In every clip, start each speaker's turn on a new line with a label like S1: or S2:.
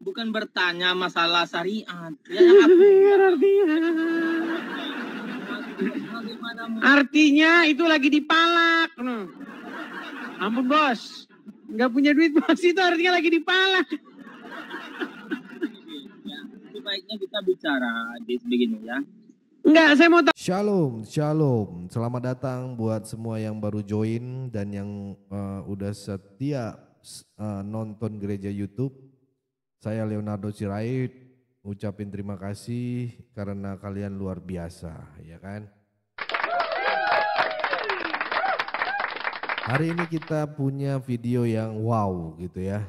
S1: bukan bertanya masalah syariat. Ya,
S2: artinya itu lagi dipalak. Ampun bos, nggak punya duit bos, itu artinya lagi dipalak.
S1: Ya, sebaiknya kita bicara di begini ya.
S2: Enggak, saya mau tahu.
S3: Shalom, shalom. Selamat datang buat semua yang baru join dan yang udah setia nonton gereja YouTube. Saya Leonardo Sirait, ucapin terima kasih karena kalian luar biasa, ya kan? Hari ini kita punya video yang wow gitu ya.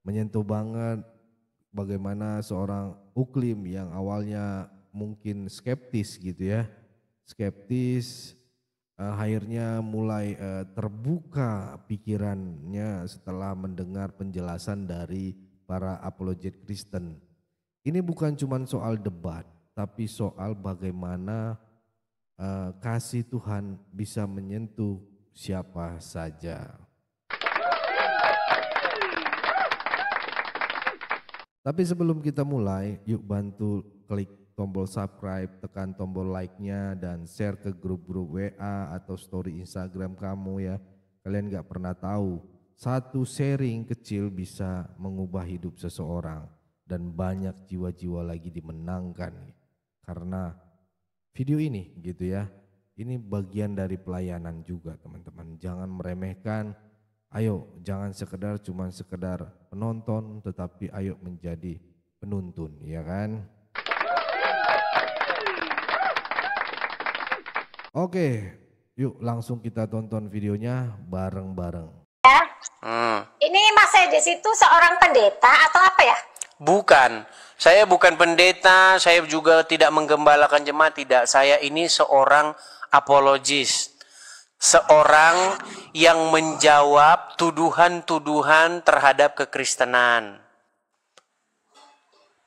S3: Menyentuh banget bagaimana seorang Uklim yang awalnya mungkin skeptis gitu ya. Skeptis akhirnya mulai terbuka pikirannya setelah mendengar penjelasan dari para apologet Kristen. Ini bukan cuma soal debat, tapi soal bagaimana kasih Tuhan bisa menyentuh siapa saja. Tapi sebelum kita mulai, yuk bantu klik tombol subscribe, tekan tombol like-nya dan share ke grup-grup WA atau story Instagram kamu ya. Kalian gak pernah tahu, satu sharing kecil bisa mengubah hidup seseorang dan banyak jiwa-jiwa lagi dimenangkan karena video ini gitu ya. Ini bagian dari pelayanan juga teman-teman. Jangan meremehkan, ayo jangan cuma sekedar penonton tetapi ayo menjadi penuntun ya kan. Oke, yuk langsung kita tonton videonya bareng-bareng.
S4: Ya. Ini Mas Edis itu seorang pendeta atau apa ya?
S5: Bukan, saya bukan pendeta, saya juga tidak menggembalakan jemaat, tidak. Saya ini seorang apologis, seorang yang menjawab tuduhan-tuduhan terhadap kekristenan.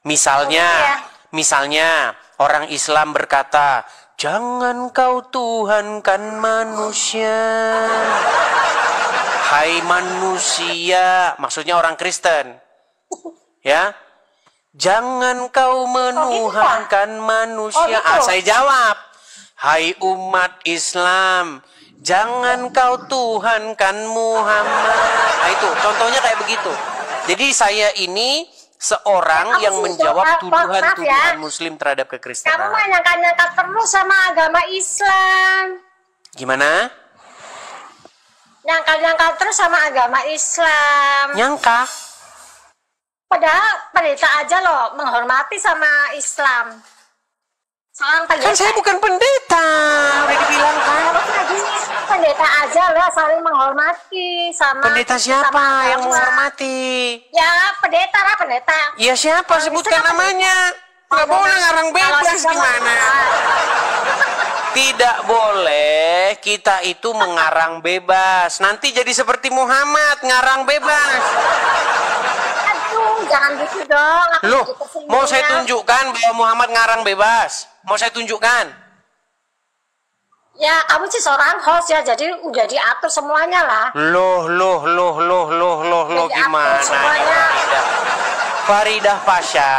S5: Misalnya orang Islam berkata, jangan kau tuhankan manusia. Hai manusia, maksudnya orang Kristen. Ya. Jangan kau menuhankan manusia. Saya jawab, hai umat Islam, jangan kau tuhankan Muhammad. Nah itu, contohnya kayak begitu. Jadi saya ini seorang yang menjawab tuduhan-tuduhan Muslim terhadap kekristenan.
S4: Kamu mah nyangka-nyangka terus sama agama Islam.
S5: Gimana?
S4: Nyangka-nyangka terus sama agama Islam.
S5: Nyangka?
S4: Padahal pendeta aja loh menghormati sama Islam. Seorang pendeta.
S5: Kan saya bukan pendeta, udah dibilang kan.
S4: Pendeta aja lah saling menghormati sama.
S5: Pendeta siapa sama yang menghormati?
S4: Ya pendeta lah pendeta.
S5: Ya siapa? Sebutkan namanya. Nggak boleh ngarang bebas gimana? Tidak boleh kita itu mengarang bebas. Nanti jadi seperti Muhammad ngarang bebas.
S4: Jangan gitu dong.
S5: Loh, mau saya tunjukkan bahwa Muhammad ngarang bebas? Mau saya tunjukkan?
S4: Ya, kamu sih seorang host ya, jadi udah diatur semuanya lah.
S5: Loh, gimana? Faridah Pasha,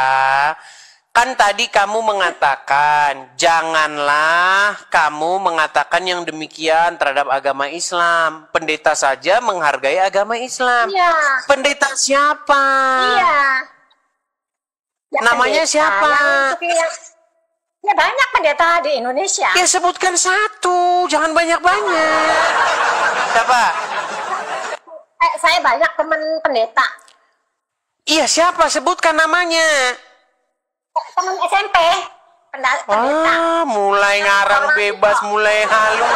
S5: kan tadi kamu mengatakan, janganlah kamu mengatakan yang demikian terhadap agama Islam. Pendeta saja menghargai agama Islam.
S4: Iya.
S5: Pendeta siapa?
S4: Iya. Ya,
S5: namanya pendeta siapa?
S4: Ya banyak pendeta di Indonesia.
S5: Ya sebutkan satu, jangan banyak-banyak. Siapa?
S4: Saya banyak teman pendeta.
S5: Iya siapa? Sebutkan namanya.
S4: Teman SMP. Pendeta.
S5: Mulai ngarang bebas, mulai halu.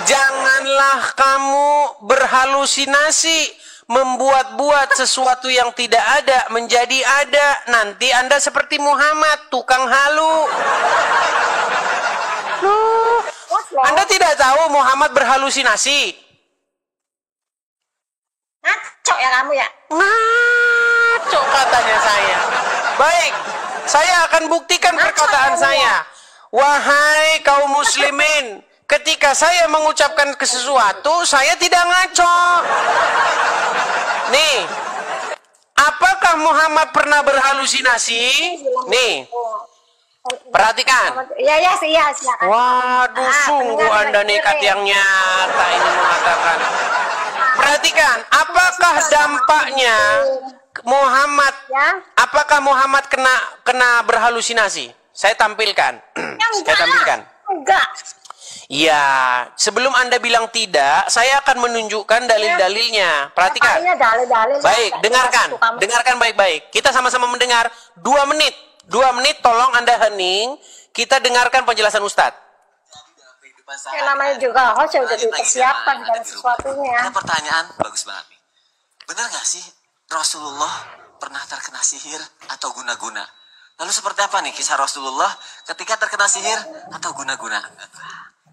S5: Janganlah kamu berhalusinasi, membuat-buat sesuatu yang tidak ada menjadi ada. Nanti Anda seperti Muhammad, tukang halu. Anda tidak tahu Muhammad berhalusinasi?
S4: Ngaco ya kamu ya?
S5: Ngaco katanya saya. Baik, saya akan buktikan perkataan saya. Wahai kaum muslimin, ketika saya mengucapkan sesuatu, saya tidak ngaco. Nih, Apakah Muhammad pernah berhalusinasi? Nih, perhatikan.
S4: Iya, silakan.
S5: Waduh, sungguh Anda nekat yang nyata ini mengatakan. Perhatikan, apakah dampaknya Muhammad? Apakah Muhammad kena berhalusinasi? Saya tampilkan. Saya tampilkan.
S4: Enggak.
S5: Ya, sebelum Anda bilang tidak, saya akan menunjukkan dalil-dalilnya. Perhatikan. Baik, dengarkan baik-baik. Kita sama-sama mendengar 2 menit. 2 menit, tolong Anda hening. Kita dengarkan penjelasan Ustadz.
S4: Yang namanya juga host ya udah dipersiapkan dan sesuatunya.
S6: Ada pertanyaan bagus banget nih. Benar nggak sih Rasulullah pernah terkena sihir atau guna-guna? Lalu seperti apa nih kisah Rasulullah ketika terkena sihir atau guna-guna?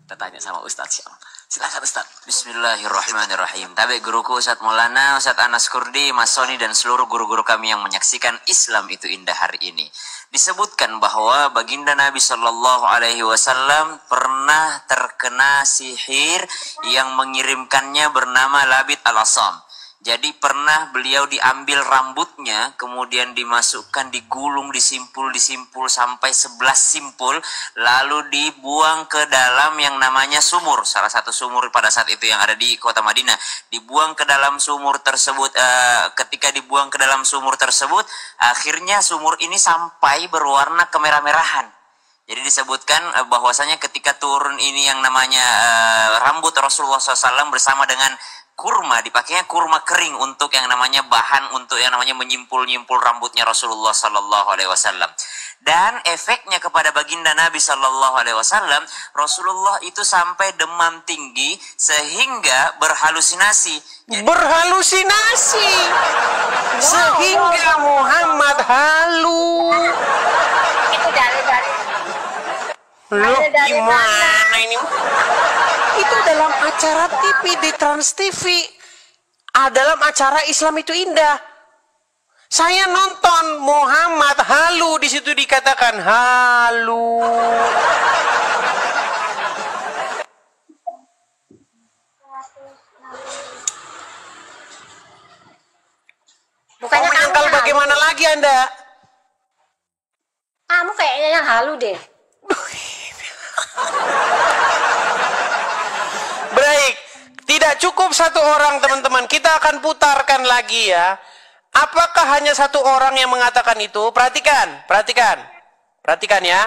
S6: Kita tanya sama Ustadz Syam. Silakan Ustadz. Bismillahirrahmanirrahim. Tabi guruku Ustadz Maulana, Ustadz Anas Kurdi, Mas Soni dan seluruh guru-guru kami yang menyaksikan Islam itu indah hari ini. Disebutkan bahwa baginda Nabi Shallallahu Alaihi Wasallam pernah terkena sihir yang mengirimkannya bernama Labid al-Asam. Jadi pernah beliau diambil rambutnya, kemudian dimasukkan, digulung, disimpul sampai 11 simpul, lalu dibuang ke dalam yang namanya sumur. Salah satu sumur pada saat itu yang ada di kota Madinah. Dibuang ke dalam sumur tersebut. Ketika dibuang ke dalam sumur tersebut, akhirnya sumur ini sampai berwarna kemerah-merahan. Jadi disebutkan bahwasanya ketika turun ini yang namanya rambut Rasulullah SAW bersama dengan kurma, dipakainya kurma kering untuk yang namanya bahan untuk yang namanya menyimpul-nyimpul rambutnya Rasulullah Sallallahu Alaihi Wasallam. Dan efeknya kepada baginda Nabi Sallallahu Alaihi Wasallam, Rasulullah itu sampai demam tinggi sehingga berhalusinasi.
S5: Berhalusinasi sehingga Muhammad halu.
S4: Itu dari
S5: Loh, gimana ini? Itu dalam acara TV di Trans TV. Dalam acara Islam itu indah. Saya nonton Muhammad halu, di situ dikatakan halu.
S4: Bukannya
S5: menyangkal bagaimana lagi Anda?
S4: Kamu kayaknya yang halu deh.
S5: Baik, tidak cukup satu orang teman-teman. Kita akan putarkan lagi ya. Apakah hanya satu orang yang mengatakan itu? Perhatikan ya.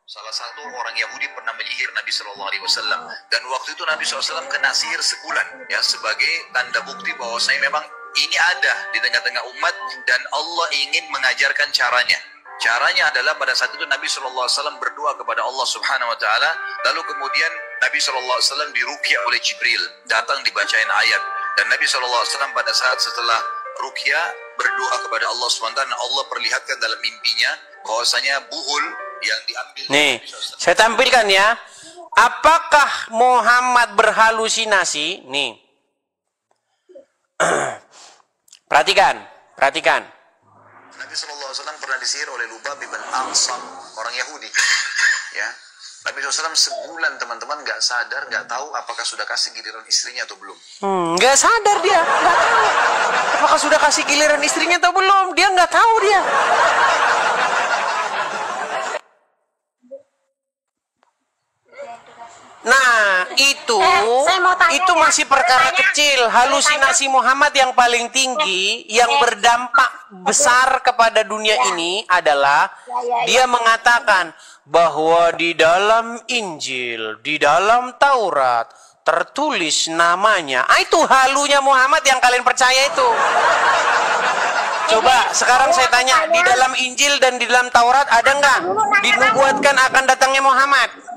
S7: Salah satu orang Yahudi pernah menyihir Nabi Shallallahu Alaihi Wasallam, dan waktu itu Nabi SAW kena sihir sebulan, ya, sebagai tanda bukti bahwa saya memang ini ada di tengah-tengah umat dan Allah ingin mengajarkan caranya. Caranya adalah pada saat itu Nabi SAW berdoa kepada Allah Subhanahu Wa Taala, lalu kemudian Nabi SAW diruqyah oleh Jibril, datang dibacain ayat, dan Nabi SAW pada saat setelah ruqyah berdoa kepada Allah Subhanahu Wa Taala, Allah perlihatkan dalam mimpinya bahwasanya buhul yang diambil.
S5: Nih, saya tampilkan ya. Apakah Muhammad berhalusinasi? Nih, perhatikan.
S7: Nabi SAW pernah disihir oleh Lubab bin A'sam, orang Yahudi. Ya, Nabi SAW sebulan teman-teman nggak sadar, nggak tahu apakah sudah kasih giliran istrinya atau belum.
S5: Nggak sadar dia, nggak tahu apakah sudah kasih giliran istrinya atau belum. Dia nggak tahu dia. Nah, itu masih perkara kecil. Halusinasi Muhammad yang paling tinggi, yang berdampak besar kepada dunia ini adalah dia mengatakan bahwa di dalam Injil, di dalam Taurat tertulis namanya. Itu halunya Muhammad yang kalian percaya itu. Coba sekarang saya tanya, di dalam Injil dan di dalam Taurat ada nggak dinubuatkan akan datangnya Muhammad?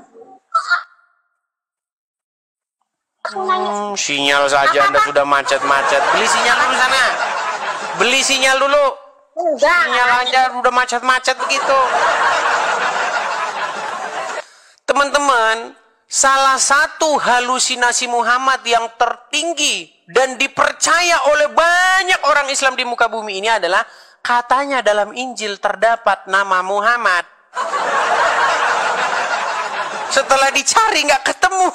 S5: Sinyal saja Anda sudah macet-macet. Beli sinyal dulu sana. Beli sinyal dulu. Sinyal aja udah macet-macet begitu. Teman-teman, salah satu halusinasi Muhammad yang tertinggi dan dipercaya oleh banyak orang Islam di muka bumi ini adalah katanya dalam Injil terdapat nama Muhammad. Setelah dicari nggak ketemu.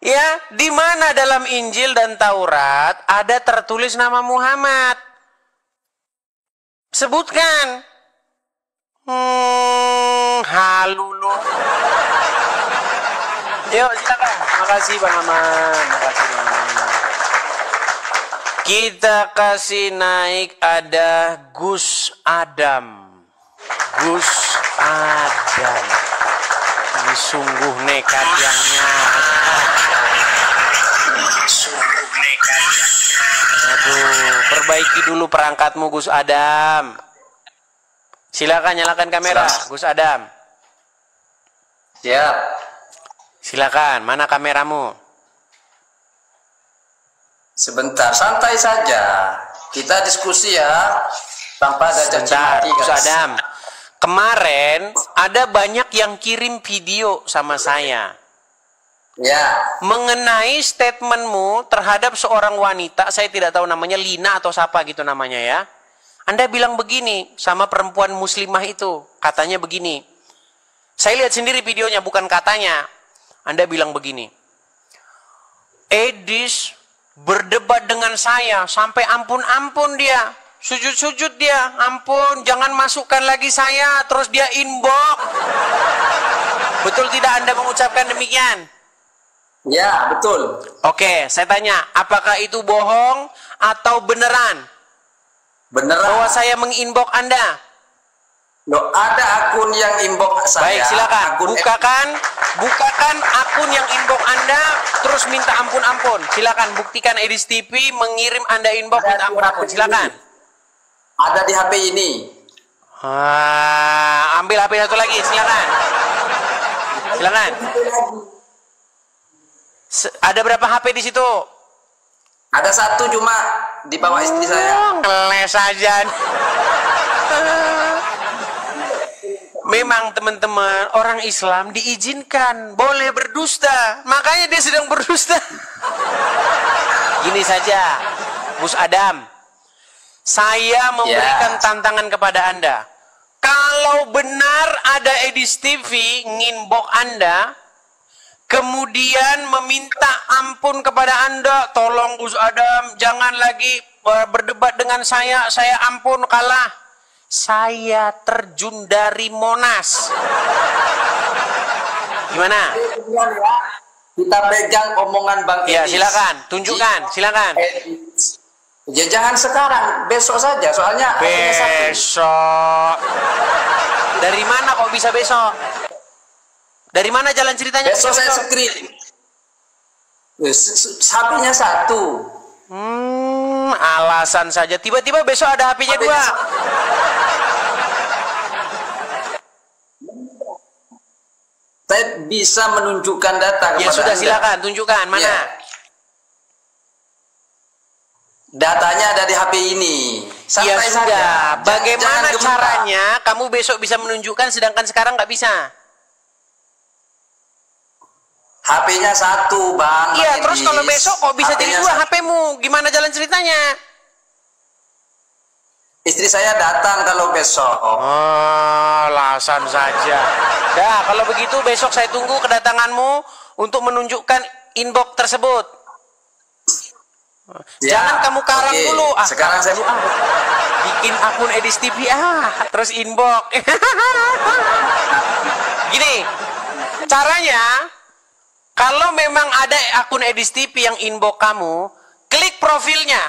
S5: Ya, di mana dalam Injil dan Taurat ada tertulis nama Muhammad? Sebutkan. Halu lu. Yuk, silakan. Makasih Bang Aman. Makasih Bang Aman. Kita kasih naik ada Gus Adam. Gus Adam. Ini sungguh nekat yang nyata. Sungguh nekat yang nyata. Aduh, perbaiki dulu perangkatmu Gus Adam. Silakan nyalakan kamera, Gus Adam.
S6: Siap.
S5: Silakan, mana kameramu?
S6: Sebentar, santai saja. Kita diskusi ya, tanpa ada caci
S5: Sebentar,
S6: maki.
S5: Gus Adam. Kemarin ada banyak yang kirim video sama saya.
S6: Ya.
S5: Mengenai statementmu terhadap seorang wanita, saya tidak tahu namanya Lina atau siapa gitu namanya ya. Anda bilang begini sama perempuan muslimah itu, katanya begini. Saya lihat sendiri videonya, bukan katanya. Anda bilang begini. Edis berdebat dengan saya sampai ampun-ampun dia. Sujud-sujud dia, ampun, jangan masukkan lagi saya, terus dia inbox. Betul tidak Anda mengucapkan demikian?
S6: Ya, betul.
S5: Oke, saya tanya, apakah itu bohong atau beneran?
S6: Beneran.
S5: Bahwa saya menginbox Anda?
S6: Loh, ada akun yang inbox saya.
S5: Baik, silakan.
S6: Akun
S5: Bukakan akun yang inbox Anda, terus minta ampun-ampun. Silakan, buktikan Edis TV mengirim Anda inbox minta ampun-ampun. Silakan.
S6: Ada di HP ini.
S5: Ambil HP satu lagi, silakan. Silakan. Ada berapa HP di situ?
S6: Ada satu cuma di bawah istri saya.
S5: Ngeles aja. Memang teman-teman, orang Islam diizinkan boleh berdusta. Makanya dia sedang berdusta. Gini saja, Gus Adam. Saya memberikan tantangan kepada Anda. Kalau benar ada Edis TV nginbox Anda, kemudian meminta ampun kepada Anda, tolong Gus Adam, jangan lagi berdebat dengan saya ampun kalah. Saya terjun dari Monas. Gimana?
S6: Kita pegang omongan Bang Edis.
S5: Ya, silakan, tunjukkan, silakan.
S6: Ya jangan sekarang, besok saja, soalnya
S5: besok. Dari mana kok bisa besok? Dari mana jalan ceritanya?
S6: Besok saya screen. HP-nya satu.
S5: Alasan saja. Tiba-tiba besok ada HP-nya dua.
S6: Saya bisa menunjukkan data kepada
S5: Ya sudah,
S6: Anda.
S5: silakan, tunjukkan mana.
S6: Ya. Datanya ada di HP ini.
S5: Ya
S6: Santai
S5: sudah.
S6: saja.
S5: Bagaimana
S6: Jangan
S5: caranya kamu besok bisa menunjukkan sedangkan sekarang nggak bisa?
S6: HP-nya satu, Bang.
S5: Iya,
S6: Bang
S5: terus
S6: Edis.
S5: kalau besok kok bisa jadi dua
S6: HP-nya
S5: HP-mu? Gimana jalan ceritanya?
S6: Istri saya datang kalau besok.
S5: Alasan saja. Dah, kalau begitu besok saya tunggu kedatanganmu untuk menunjukkan inbox tersebut.
S6: Ya,
S5: Jangan kamu karang
S6: oke.
S5: dulu.
S6: Sekarang saya
S5: bikin akun Edis TV terus inbox. Gini, caranya kalau memang ada akun Edis TV yang inbox kamu, klik profilnya.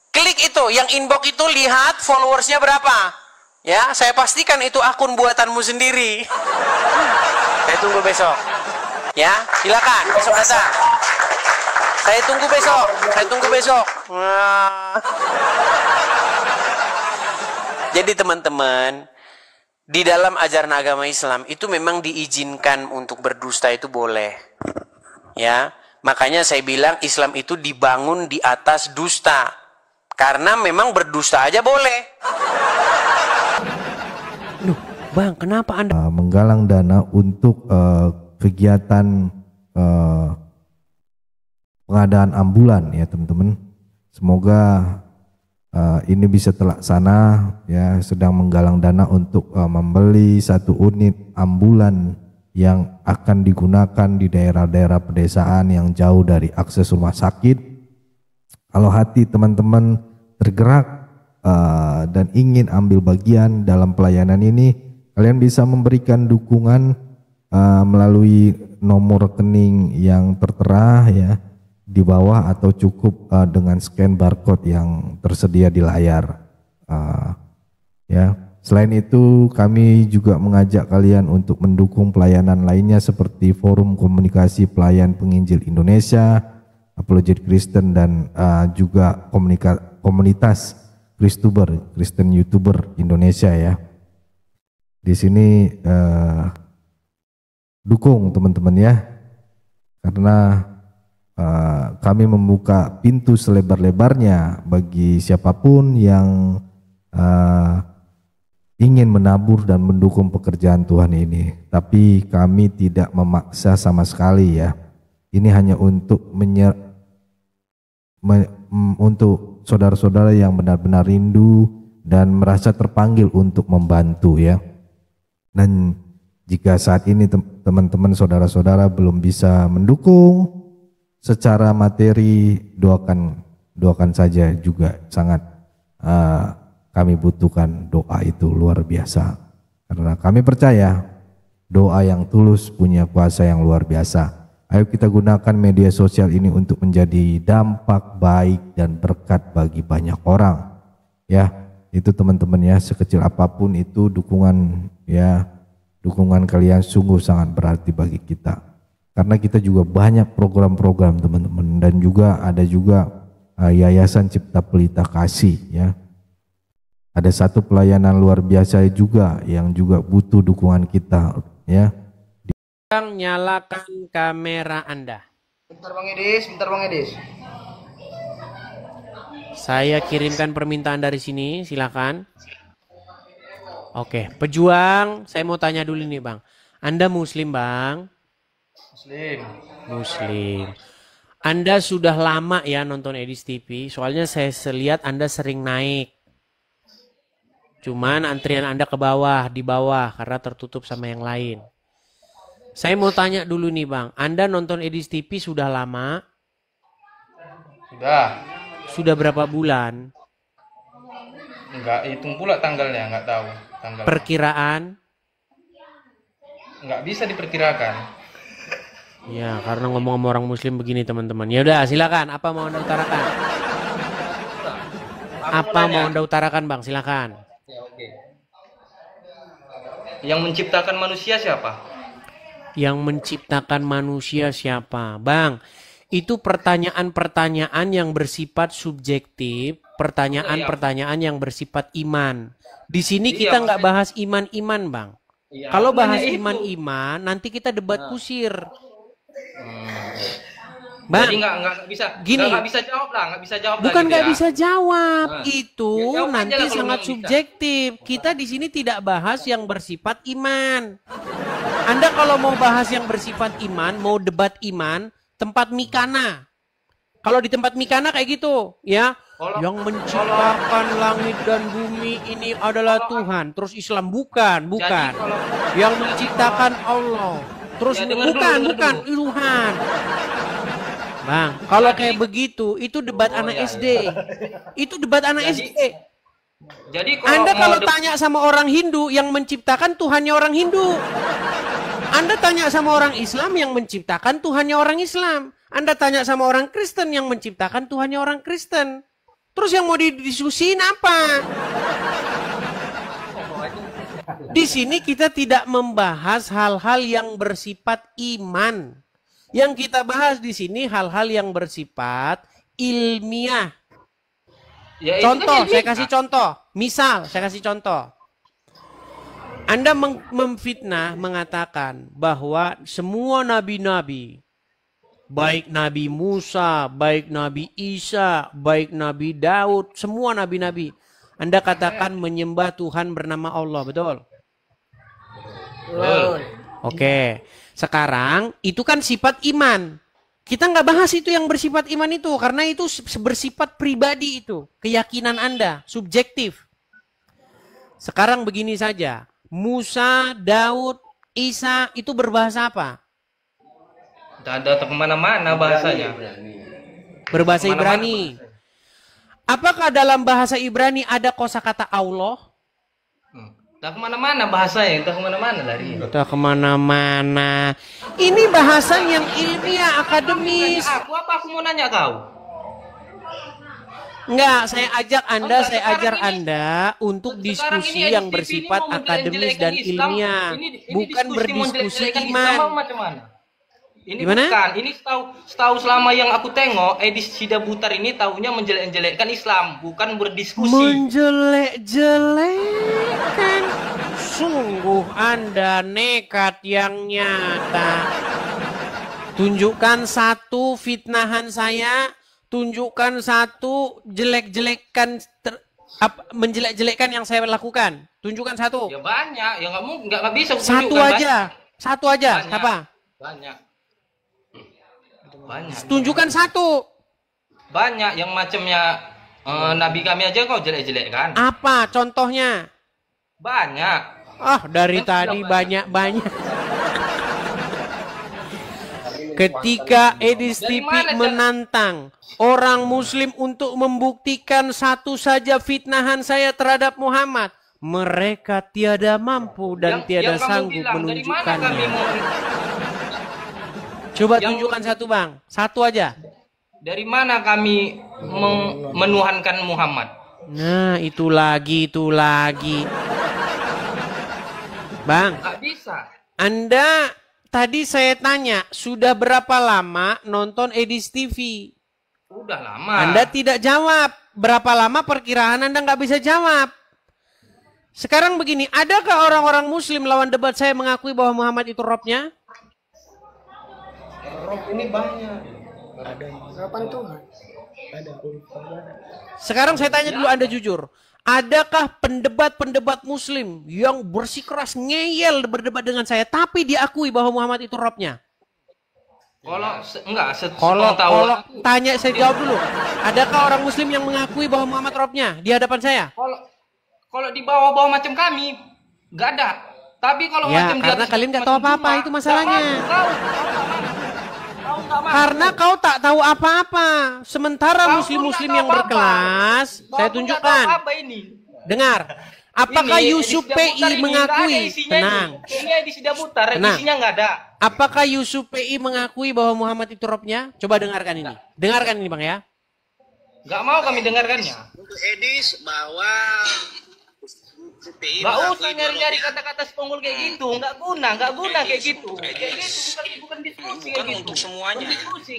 S5: Klik itu, yang inbox itu lihat followersnya berapa. Ya, saya pastikan itu akun buatanmu sendiri. Saya tunggu besok. Ya, silakan besok datang. Saya tunggu besok. Saya tunggu besok. Jadi teman-teman, di dalam ajaran agama Islam itu memang diizinkan untuk berdusta itu boleh. Ya, makanya saya bilang Islam itu dibangun di atas dusta. Karena memang berdusta aja boleh.
S8: Loh, Bang, kenapa Anda
S3: menggalang dana untuk kegiatan pengadaan ambulan ya teman-teman. Semoga ini bisa terlaksana ya, sedang menggalang dana untuk membeli 1 unit ambulan yang akan digunakan di daerah-daerah pedesaan yang jauh dari akses rumah sakit. Kalau hati teman-teman tergerak dan ingin ambil bagian dalam pelayanan ini, kalian bisa memberikan dukungan melalui nomor rekening yang tertera ya di bawah, atau cukup dengan scan barcode yang tersedia di layar. Ya, selain itu kami juga mengajak kalian untuk mendukung pelayanan lainnya seperti Forum Komunikasi Pelayan Penginjil Indonesia, Apologet Kristen, dan juga komunitas Kristen YouTuber Indonesia ya. Di sini dukung teman-teman ya, karena kami membuka pintu selebar-lebarnya bagi siapapun yang ingin menabur dan mendukung pekerjaan Tuhan ini. Tapi kami tidak memaksa sama sekali ya. Ini hanya untuk untuk saudara-saudara yang benar-benar rindu dan merasa terpanggil untuk membantu ya. Dan jika saat ini teman-teman saudara-saudara belum bisa mendukung secara materi, doakan saja juga. Sangat kami butuhkan doa itu luar biasa, karena kami percaya doa yang tulus punya kuasa yang luar biasa. Ayo kita gunakan media sosial ini untuk menjadi dampak baik dan berkat bagi banyak orang ya. Itu teman-teman ya, sekecil apapun itu dukungan ya, dukungan kalian sungguh sangat berarti bagi kita, karena kita juga banyak program-program teman-teman, dan juga ada Yayasan Cipta Pelita Kasih ya. Ada satu pelayanan luar biasa juga yang juga butuh dukungan kita ya.
S8: Nyalakan kamera Anda.
S9: Bentar Bang Edis.
S8: Saya kirimkan permintaan dari sini, silakan. Oke, pejuang, saya mau tanya dulu nih Bang. Anda Muslim Bang? Muslim. Anda sudah lama ya nonton Edis TV, soalnya saya lihat Anda sering naik. Cuman antrian Anda ke bawah, di bawah, karena tertutup sama yang lain. Saya mau tanya dulu nih Bang, Anda nonton Edis TV sudah lama? Sudah berapa bulan?
S9: Enggak hitung pula tanggalnya, enggak tahu tanggal.
S8: Perkiraan?
S9: Enggak bisa diperkirakan.
S8: Ya, karena ngomong sama orang Muslim begini teman-teman. Ya udah, silakan. Apa mau Anda utarakan? Apa mau Anda utarakan Bang? Silakan.
S9: Ya, oke. Yang menciptakan manusia siapa?
S8: Yang menciptakan manusia siapa? Bang, itu pertanyaan-pertanyaan yang bersifat subjektif, pertanyaan-pertanyaan yang bersifat iman. Di sini kita nggak bahas iman-iman Bang. Kalau bahas iman-iman, nanti kita debat kusir. Bang,
S9: jadi nggak bisa,
S8: gini,
S9: nggak bisa jawab lah, nggak bisa jawab.
S8: Bukan nggak
S9: gitu ya.
S8: bisa jawab, itu
S9: Ya,
S8: nanti sangat subjektif. Kita di sini tidak bahas yang bersifat iman. Anda kalau mau bahas yang bersifat iman, mau debat iman, tempat Mikana. Kalau di tempat Mikana kayak gitu, ya. Yang menciptakan langit dan bumi ini adalah Tuhan. Terus Islam bukan. Yang menciptakan Allah. Terus bukan Tuhan. Bang, kalau kayak begitu, itu debat anak SD. Itu debat anak SD.
S9: Jadi
S8: Anda kalau tanya sama orang Hindu, yang menciptakan Tuhannya orang Hindu. Anda tanya sama orang Islam, yang menciptakan Tuhannya orang Islam. Anda tanya sama orang Kristen, yang menciptakan Tuhannya orang Kristen. Terus yang mau didiskusiin apa? Di sini kita tidak membahas hal-hal yang bersifat iman. Yang kita bahas di sini hal-hal yang bersifat ilmiah.
S9: Ya,
S8: contoh, saya kasih contoh. Misal, saya kasih contoh. Anda memfitnah mengatakan bahwa semua nabi-nabi, baik Nabi Musa, baik Nabi Isa, baik Nabi Daud, semua nabi-nabi, Anda katakan menyembah Tuhan bernama Allah, betul? Oke. Sekarang itu kan sifat iman. Kita nggak bahas itu yang bersifat iman itu, karena itu bersifat pribadi itu, keyakinan Anda, subjektif. Sekarang begini saja, Musa, Daud, Isa itu berbahasa apa?
S9: Tidak ada kemana-mana bahasanya.
S8: Berbahasa Ibrani. Apakah dalam bahasa Ibrani ada kosakata Allah?
S9: Tak kemana-mana bahasanya, tak kemana-mana lari.
S8: Tak kemana-mana. Ini bahasa yang ilmiah, akademis.
S9: Aku mau nanya kau.
S8: Enggak, saya ajar Anda untuk diskusi yang bersifat akademis dan ilmiah, bukan berdiskusi iman.
S9: Ini
S8: gimana?
S9: Bukan, ini setahu selama yang aku tengok, Edis Sida Butar ini tahunya menjelek-jelekkan Islam, bukan berdiskusi.
S8: Menjelek-jelekkan. Sungguh Anda nekat yang nyata. Tunjukkan satu fitnahan saya, tunjukkan satu menjelek-jelekkan yang saya lakukan. Tunjukkan satu.
S9: Ya banyak, ya nggak bisa.
S8: Satu aja.
S9: Banyak.
S8: Apa?
S9: Banyak.
S8: Tunjukkan satu.
S9: Banyak yang macamnya Nabi kami aja kau jelek-jelekkan.
S8: Apa contohnya?
S9: Banyak.
S8: Dari tadi banyak. Ketika Edis TV menantang orang muslim untuk membuktikan satu saja fitnahan saya terhadap Muhammad, mereka tiada mampu dan tiada sanggup menunjukkannya. Coba tunjukkan satu, Bang. Satu aja.
S9: Dari mana kami menuhankan Muhammad?
S8: Nah, itu lagi. Bang.
S9: Nggak bisa.
S8: Anda tadi saya tanya, sudah berapa lama nonton Edis TV?
S9: Udah lama.
S8: Anda tidak jawab. Berapa lama perkiraan Anda nggak bisa jawab? Sekarang begini, adakah orang-orang muslim lawan debat saya mengakui bahwa Muhammad itu Robnya?
S9: Rob ini banyak.
S10: Ada harapan Tuhan. Ada.
S8: Sekarang saya tanya dulu, Anda jujur. Adakah pendebat-pendebat muslim yang bersikeras ngeyel berdebat dengan saya, tapi diakui bahwa Muhammad itu Robnya?
S9: Kalau
S8: tanya, saya jawab dulu. Adakah orang muslim yang mengakui bahwa Muhammad Robnya di hadapan saya?
S9: Kalau di bawah-bawah macam kami, nggak ada. Tapi kalau
S8: ya,
S9: macam
S8: karena kalian nggak tahu apa-apa, itu masalahnya. Karena kau tak tahu apa-apa. Sementara muslim-muslim yang berkelas, saya tunjukkan. Dengar. Apakah Yusuf PI mengakui? Tenang.
S9: Isinya nggak ada.
S8: Apakah Yusuf PI mengakui bahwa Muhammad itu Robnya? Coba dengarkan ini. Dengarkan ini, Bang, ya.
S9: Nggak mau kami dengarkannya.
S11: Untuk Edis bahwa
S9: Nggak usah nyari-nyari kata-kata seponggol kayak gitu. Nggak guna kayak gitu. Kayak gitu bukan diskusi.
S11: Bukan untuk semuanya.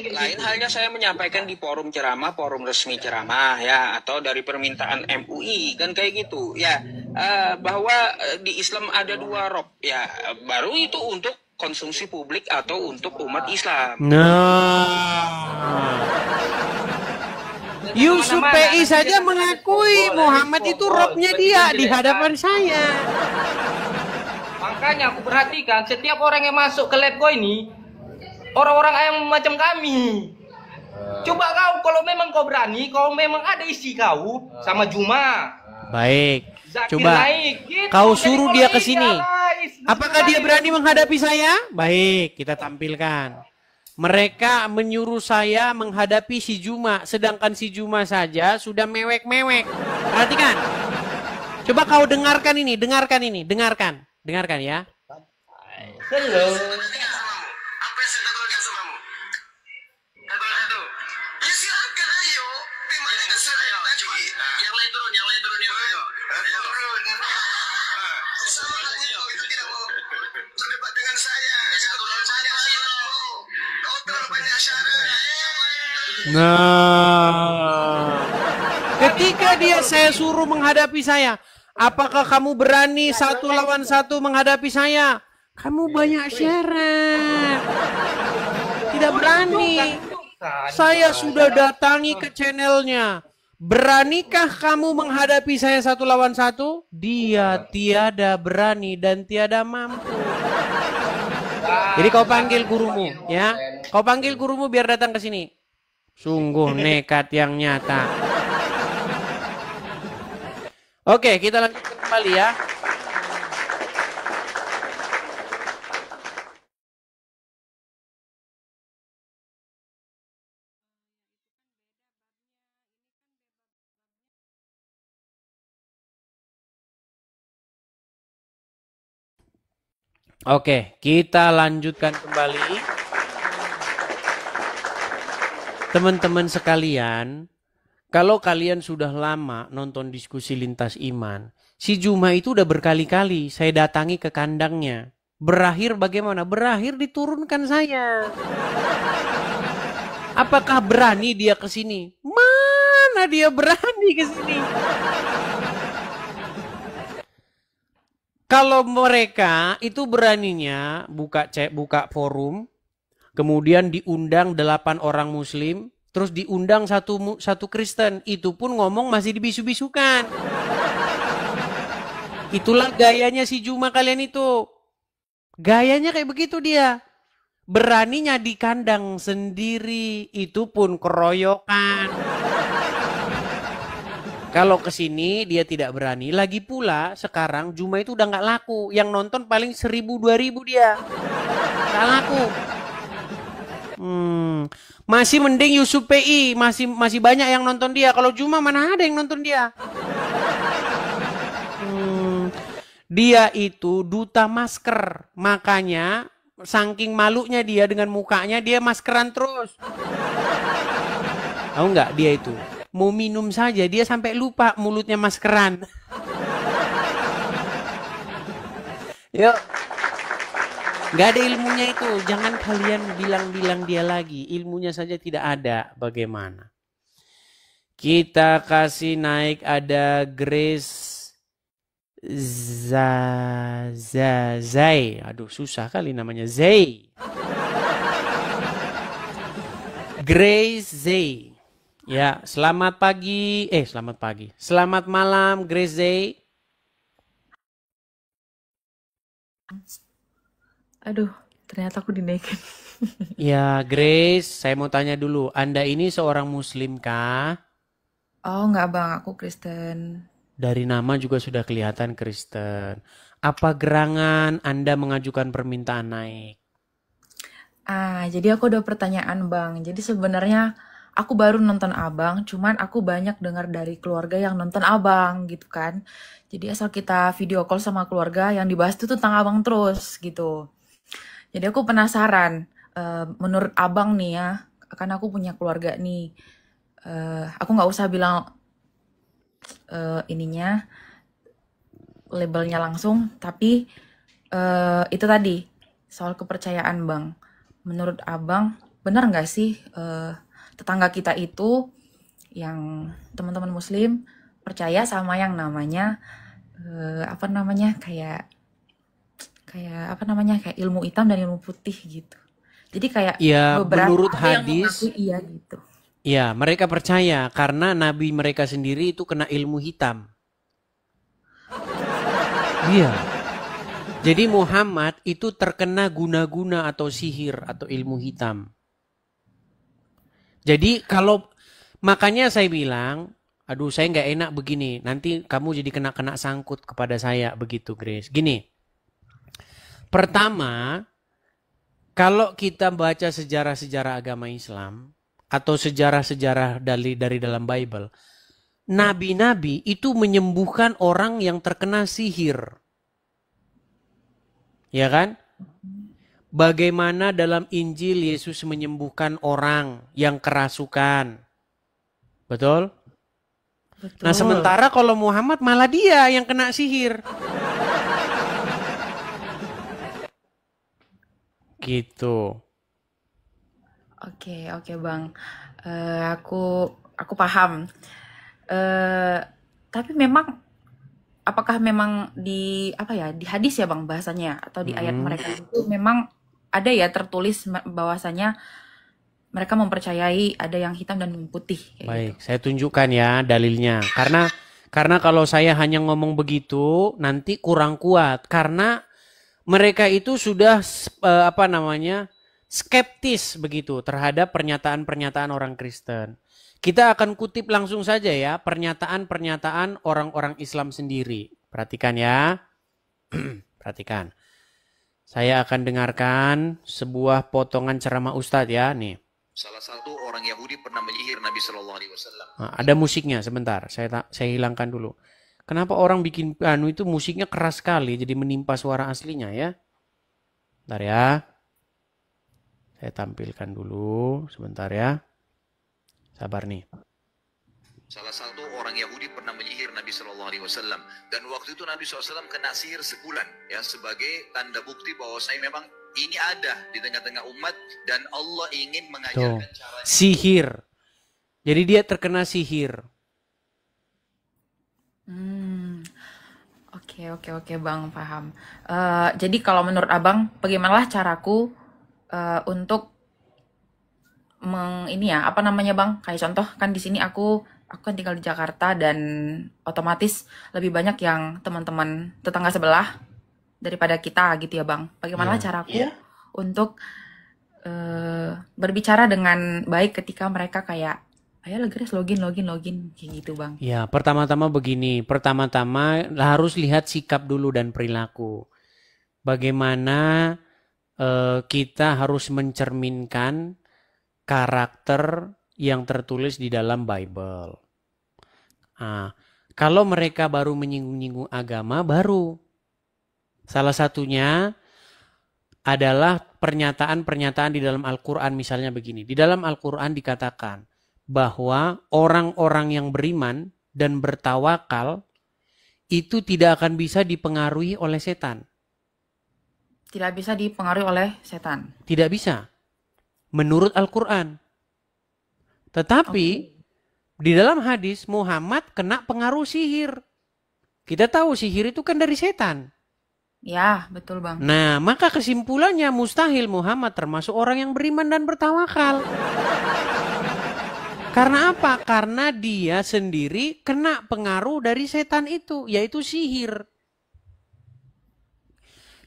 S11: Lain halnya saya menyampaikan di forum ceramah, forum resmi ceramah ya, atau dari permintaan MUI kan kayak gitu ya, bahwa di Islam ada dua rob ya, baru itu untuk konsumsi publik atau untuk umat Islam.
S8: Yusuf PI saja mengakui Muhammad itu Robnya dia di hadapan saya.
S9: Makanya aku perhatikan setiap orang yang masuk ke lab gue ini orang-orang yang macam kami. Coba kau kalau memang kau berani, kau memang ada isi kau sama Juma.
S8: Baik. Coba kau suruh dia ke sini. Apakah dia berani menghadapi saya? Baik, kita tampilkan. Mereka menyuruh saya menghadapi si Juma, sedangkan si Juma saja sudah mewek-mewek. Perhatikan. Coba kau dengarkan ini, dengarkan ya.
S9: Halo.
S8: Nah, ketika saya suruh menghadapi saya, apakah kamu berani 1 lawan 1 menghadapi saya? Kamu banyak syarat. Tidak berani. Saya sudah datangi ke channelnya. Beranikah kamu menghadapi saya 1 lawan 1? Dia tiada berani dan tiada mampu. Jadi kau panggil gurumu, ya. Kau panggil gurumu biar datang ke sini. Sungguh nekat yang nyata. Oke, kita lanjutkan kembali ya. Oke, kita lanjutkan kembali. Teman-teman sekalian, kalau kalian sudah lama nonton diskusi lintas iman, si Juma itu udah berkali-kali saya datangi ke kandangnya. Berakhir bagaimana? Berakhir diturunkan saya. Apakah berani dia ke sini? Mana dia berani ke sini? Kalau mereka itu beraninya buka forum, kemudian diundang 8 orang Muslim, terus diundang satu Kristen, itu pun ngomong masih dibisu-bisukan. Itulah gayanya si Juma kalian itu. Gayanya kayak begitu dia. Beraninya di kandang sendiri, itu pun keroyokan. Kalau kesini dia tidak berani. Lagi pula sekarang Juma itu udah nggak laku. Yang nonton paling 1000-2000 dia. Nggak laku. Masih mending Yusuf PI. Masih banyak yang nonton dia. Kalau Juma mana ada yang nonton dia. Dia itu duta masker. Makanya saking malunya dia dengan mukanya dia maskeran terus. Tahu nggak dia itu? Mau minum saja dia sampai lupa mulutnya maskeran. Yuk. Nggak ada ilmunya itu. Jangan kalian bilang-bilang dia lagi. Ilmunya saja tidak ada. Bagaimana? Kita kasih naik ada Grace Zai. Aduh susah kali namanya. Zai. Grace Zai. Ya, selamat pagi. Selamat pagi. Selamat malam, Grace Zay.
S12: Aduh, ternyata aku dinaikin.
S8: Ya, Grace, saya mau tanya dulu. Anda ini seorang Muslim kah?
S12: Oh, enggak bang, aku Kristen.
S8: Dari nama juga sudah kelihatan Kristen. Apa gerangan Anda mengajukan permintaan naik?
S12: Jadi aku ada pertanyaan bang. Jadi sebenarnya aku baru nonton abang, cuman aku banyak dengar dari keluarga yang nonton abang gitu kan. Jadi asal kita video call sama keluarga yang dibahas itu tentang abang terus gitu. Jadi aku penasaran, menurut abang nih ya, kan aku punya keluarga nih. Aku nggak usah bilang labelnya langsung, tapi itu tadi soal kepercayaan bang. Menurut abang, benar nggak sih tetangga kita itu yang teman-teman Muslim percaya sama yang namanya kayak ilmu hitam dan ilmu putih gitu. Jadi kayak
S8: ya,
S12: beberapa
S8: menurut
S12: yang
S8: hadis
S12: mengaku iya gitu.
S8: Ya, mereka percaya karena nabi mereka sendiri itu kena ilmu hitam. Iya. Jadi Muhammad itu terkena guna-guna atau sihir atau ilmu hitam. Jadi makanya saya bilang, aduh saya nggak enak begini, nanti kamu jadi kena sangkut kepada saya begitu Grace. Gini, pertama, kalau kita baca sejarah-sejarah agama Islam atau sejarah-sejarah dari dalam Bible, nabi-nabi itu menyembuhkan orang yang terkena sihir. Ya kan? Bagaimana dalam Injil Yesus menyembuhkan orang yang kerasukan. Betul? Betul. Nah sementara kalau Muhammad malah dia yang kena sihir. Gitu.
S12: Oke bang. Aku paham. Tapi memang apakah memang di hadis ya bang bahasanya atau di ayat mereka itu memang ada ya tertulis bahwasanya mereka mempercayai ada yang hitam dan putih.
S8: Baik, gitu. Saya tunjukkan ya dalilnya. Karena kalau saya hanya ngomong begitu nanti kurang kuat. Karena mereka itu sudah skeptis begitu terhadap pernyataan-pernyataan orang Kristen. Kita akan kutip langsung saja ya pernyataan-pernyataan orang-orang Islam sendiri. Perhatikan ya. Perhatikan. Saya akan dengarkan sebuah potongan ceramah Ustadz ya nih.
S7: Salah satu orang Yahudi pernah menyihir Nabi Shallallahu Alaihi Wasallam.
S8: Nah, ada musiknya sebentar. Saya hilangkan dulu. Kenapa orang bikin itu musiknya keras sekali jadi menimpa suara aslinya ya? Bentar ya. Saya tampilkan dulu sebentar ya. Sabar nih.
S7: Salah satu orang Yahudi pernah menyihir Nabi Shallallahu Alaihi Wasallam, dan waktu itu Nabi SAW kena sihir sebulan, ya, sebagai tanda bukti bahwa saya memang ini ada di tengah-tengah umat dan Allah ingin mengajarkan cara
S8: sihir. Jadi dia terkena sihir.
S12: Oke Bang, paham. Jadi kalau menurut Abang, bagaimanalah caraku untuk apa namanya Bang? Kayak contoh kan di sini aku kan tinggal di Jakarta dan otomatis lebih banyak yang teman-teman tetangga sebelah daripada kita gitu ya Bang. Bagaimana caraku untuk berbicara dengan baik ketika mereka kayak ayo Grace login kayak gitu Bang.
S8: Ya, pertama-tama begini. Pertama-tama harus lihat sikap dulu dan perilaku. Bagaimana kita harus mencerminkan karakter yang tertulis di dalam Bible. Nah, kalau mereka baru menyinggung-nyinggung agama, baru. Salah satunya adalah pernyataan-pernyataan di dalam Al-Quran, misalnya begini. Di dalam Al-Quran dikatakan bahwa orang-orang yang beriman dan bertawakal itu tidak akan bisa dipengaruhi oleh setan.
S12: Tidak bisa dipengaruhi oleh setan.
S8: Tidak bisa. Menurut Al-Quran. Tetapi di dalam hadis Muhammad kena pengaruh sihir. Kita tahu sihir itu kan dari setan.
S12: Ya, betul Bang.
S8: Nah, maka kesimpulannya mustahil Muhammad termasuk orang yang beriman dan bertawakal. Karena apa? Karena dia sendiri kena pengaruh dari setan itu, yaitu sihir.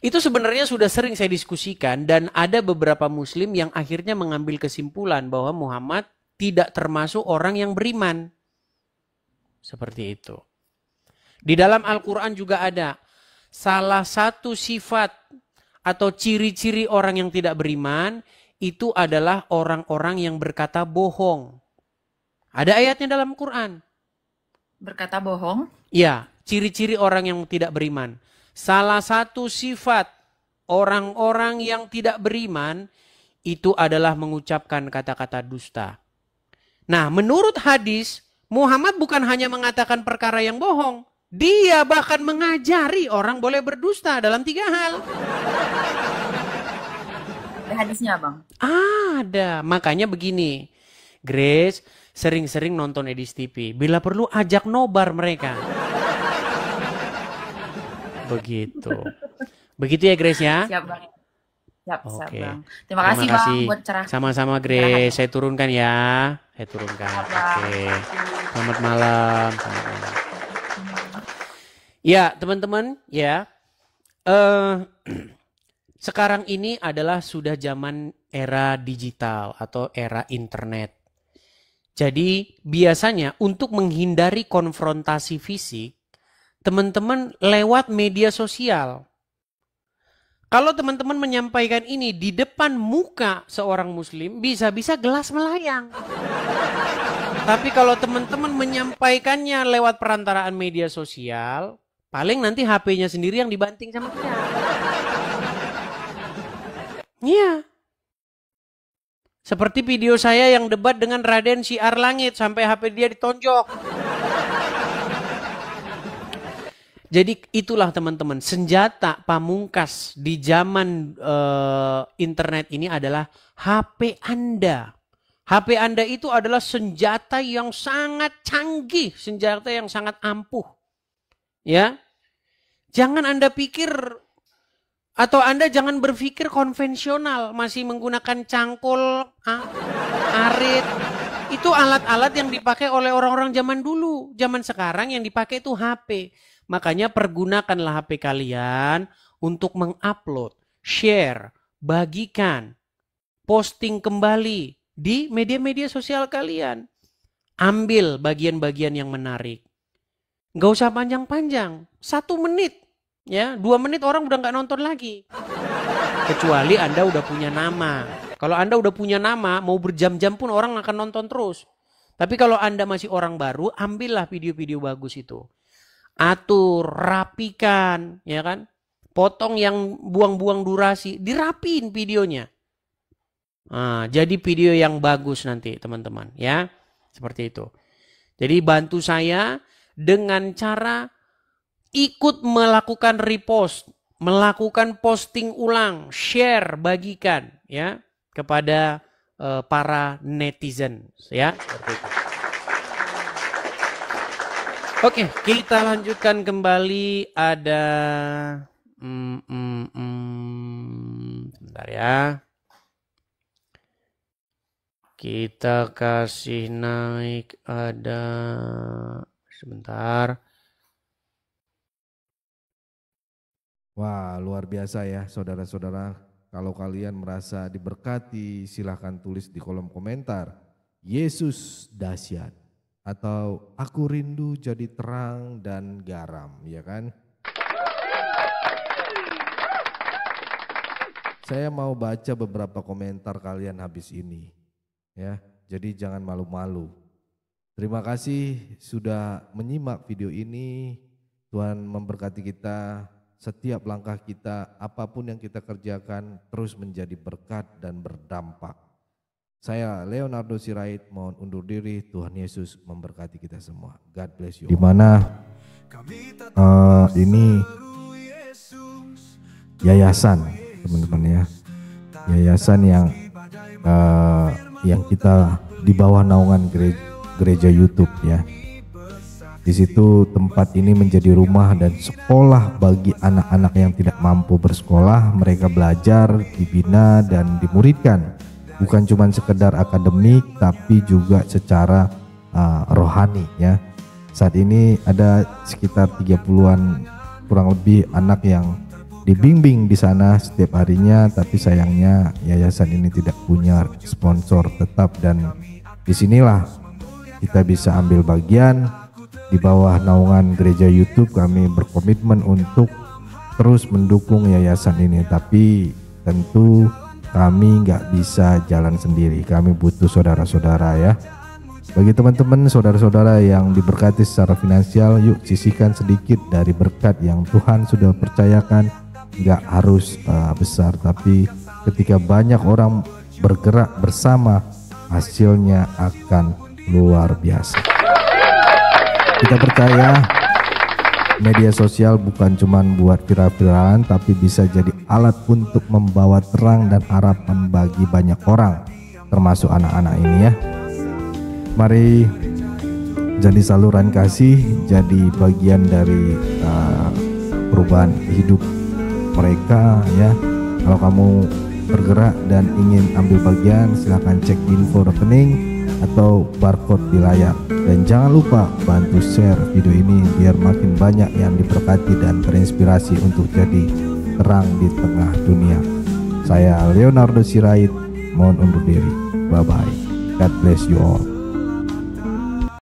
S8: Itu sebenarnya sudah sering saya diskusikan dan ada beberapa muslim yang akhirnya mengambil kesimpulan bahwa Muhammad tidak termasuk orang yang beriman. Seperti itu. Di dalam Al-Quran juga ada salah satu sifat atau ciri-ciri orang yang tidak beriman itu adalah orang-orang yang berkata bohong. Ada ayatnya dalam Quran.
S12: Berkata bohong?
S8: Ya, ciri-ciri orang yang tidak beriman. Salah satu sifat orang-orang yang tidak beriman itu adalah mengucapkan kata-kata dusta. Nah, menurut hadis, Muhammad bukan hanya mengatakan perkara yang bohong. Dia bahkan mengajari orang boleh berdusta dalam 3 hal.
S12: Ada hadisnya Bang?
S8: Ada. Makanya begini, Grace sering-sering nonton Edis TV. Bila perlu ajak nobar mereka. Begitu ya Grace ya.
S12: Siap Bang. Siap Bang. Terima kasih
S8: Bang
S12: buat cerah.
S8: Sama-sama Grace. Saya turunkan ya. Oke. Selamat malam. Ya teman-teman ya. Sekarang ini adalah sudah zaman era digital atau era internet. Jadi biasanya untuk menghindari konfrontasi fisik, teman-teman lewat media sosial. Kalau teman-teman menyampaikan ini di depan muka seorang muslim, bisa-bisa gelas melayang. Tapi kalau teman-teman menyampaikannya lewat perantaraan media sosial, paling nanti HP-nya sendiri yang dibanting sama dia. Iya. Seperti video saya yang debat dengan Raden Syiar Langit sampai HP dia ditonjok. Jadi itulah teman-teman, senjata pamungkas di zaman internet ini adalah HP Anda. HP Anda itu adalah senjata yang sangat canggih, senjata yang sangat ampuh. Ya. Jangan Anda pikir atau Anda jangan berpikir konvensional, masih menggunakan cangkul, arit. Itu alat-alat yang dipakai oleh orang-orang zaman dulu. Zaman sekarang yang dipakai itu HP. Makanya pergunakanlah HP kalian untuk mengupload, share, bagikan, posting kembali di media-media sosial kalian. Ambil bagian-bagian yang menarik. Nggak usah panjang-panjang, 1 menit. Ya, 2 menit orang udah nggak nonton lagi. Kecuali Anda udah punya nama. Kalau Anda udah punya nama, mau berjam-jam pun orang akan nonton terus. Tapi kalau Anda masih orang baru, ambillah video-video bagus itu. Atur, rapikan, ya kan? potong yang buang-buang durasi, dirapiin videonya. Nah, jadi video yang bagus nanti teman-teman ya. Seperti itu. Jadi bantu saya dengan cara ikut melakukan repost, melakukan posting ulang, share, bagikan ya kepada para netizen ya. Seperti itu. Oke, kita lanjutkan kembali. Ada sebentar ya. Kita kasih naik, ada sebentar.
S3: Wah, luar biasa ya saudara-saudara. Kalau kalian merasa diberkati, silahkan tulis di kolom komentar. Yesus dahsyat. Atau aku rindu jadi terang dan garam, ya kan? Saya mau baca beberapa komentar kalian habis ini. Ya, jadi jangan malu-malu. Terima kasih sudah menyimak video ini. Tuhan memberkati kita, setiap langkah kita, apapun yang kita kerjakan terus menjadi berkat dan berdampak. Saya Leonardo Sirait mohon undur diri. Tuhan Yesus memberkati kita semua. God bless you. Di mana ini yayasan, teman-teman ya. Yayasan yang kita di bawah naungan gereja YouTube ya. Di situ tempat ini menjadi rumah dan sekolah bagi anak-anak yang tidak mampu bersekolah. Mereka belajar, dibina dan dimuridkan. Bukan cuma sekedar akademik tapi juga secara rohani ya. Saat ini ada sekitar 30-an kurang lebih anak yang dibimbing di sana setiap harinya, tapi sayangnya yayasan ini tidak punya sponsor tetap, dan disinilah kita bisa ambil bagian. Di bawah naungan gereja YouTube kami berkomitmen untuk terus mendukung yayasan ini, tapi tentu kami nggak bisa jalan sendiri, kami butuh saudara-saudara ya. Bagi teman-teman saudara-saudara yang diberkati secara finansial, yuk sisihkan sedikit dari berkat yang Tuhan sudah percayakan. Nggak harus besar, tapi ketika banyak orang bergerak bersama, hasilnya akan luar biasa. Kita percaya media sosial bukan cuma buat viral-viralan, tapi bisa jadi alat untuk membawa terang dan harapan bagi banyak orang, termasuk anak-anak ini ya. Mari jadi saluran kasih, jadi bagian dari perubahan hidup mereka ya. Kalau kamu bergerak dan ingin ambil bagian, silahkan cek info rekening atau barcode di layar. Dan jangan lupa bantu share video ini biar makin banyak yang diberkati dan terinspirasi untuk jadi terang di tengah dunia. Saya Leonardo Sirait mohon undur diri. Bye bye. God bless you all.